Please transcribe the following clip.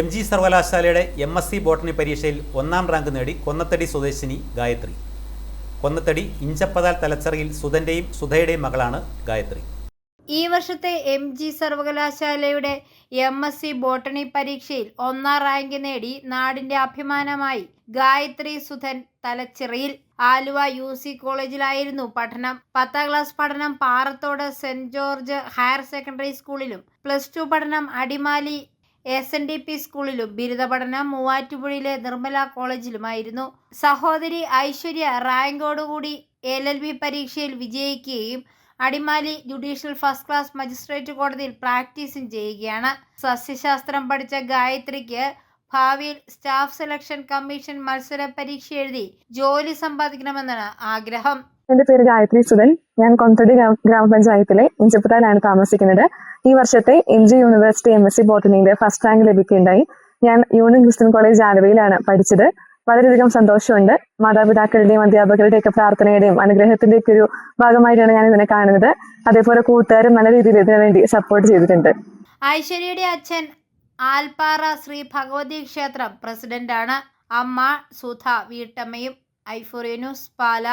MG സർവകലാശാലയുടെ MSc botany പരീക്ഷയിൽ 1ാം rank നേടി കൊന്നത്തടി സ്വദേശിനി ഗായത്രി. കൊന്നത്തടി ഇഞ്ചപ്പതാൽ തലച്ചെറിയിൽ സുധന്റെയും സുധയുടെയും മകളാണ് ഗായത്രി. ഈ വർഷത്തെ MG സർവകലാശാലയുടെ MSc ബോട്ടണി പരീക്ഷയിൽ 1ാം റാങ്ക് നേടി നാടിന്റെ അഭിമാനമായി ഗായത്രി സുധൻ തലച്ചിറയിൽ. ആലുവ UC കോളേജിലായിരുന്നു പഠനം. 10ാം ക്ലാസ് പഠനം Parathodu Saint George higher secondary സ്കൂളിലും, +2 പഠനം അടിമാലി SNDP സ്കൂളിലും, ബിരുദ പഠനം മൂവാറ്റുപുഴയിലെ നിർമ്മല കോളേജിലുമായിരുന്നു. സഹോദരി ഐശ്വര്യ റാങ്കോടുകൂടി LLB പരീക്ഷയിൽ വിജയിക്കുകയും Adimali judicial first class magistrate കോടതിയിൽ പ്രാക്ടീസും ചെയ്യുകയാണ്. സസ്യശാസ്ത്രം പഠിച്ച ഗായത്രിക്ക് ഭാവിയിൽ സ്റ്റാഫ് സെലക്ഷൻ കമ്മീഷൻ മത്സര പരീക്ഷ എഴുതി ജോലി സമ്പാദിക്കണമെന്നാണ് ആഗ്രഹം. എന്റെ പേര് ഗായത്രി സുധൻ. ഞാൻ കൊന്നത്തടി ഗ്രാമപഞ്ചായത്തിലെ ഇഞ്ചപ്പതാലാണ് താമസിക്കുന്നത്. ഈ വർഷത്തെ MG യൂണിവേഴ്സിറ്റി MSc ബോട്ടണിയുടെ ഫസ്റ്റ് റാങ്ക് ലഭിക്കുകയുണ്ടായി. ഞാൻ യൂണിയൻ ക്രിസ്ത്യൻ കോളേജ് ആലുവയിലാണ് പഠിച്ചത്. വളരെയധികം സന്തോഷമുണ്ട്. മാതാപിതാക്കളുടെയും അധ്യാപകരുടെയും ഒക്കെ പ്രാർത്ഥനയുടെയും അനുഗ്രഹത്തിന്റെ ഒക്കെ ഒരു ഭാഗമായിട്ടാണ് ഞാൻ ഇതിനെ കാണുന്നത്. അതേപോലെ കൂട്ടുകാരും നല്ല രീതിയിൽ ഇതിനു വേണ്ടി സപ്പോർട്ട് ചെയ്തിട്ടുണ്ട്. ഐശ്വര്യയുടെ അച്ഛൻ ആൽപ്പാറ ശ്രീ ഭഗവതി ക്ഷേത്രം പ്രസിഡന്റാണ്. അമ്മ സുധ വീട്ടമ്മയും. i4A ന്യൂസ്, പാല.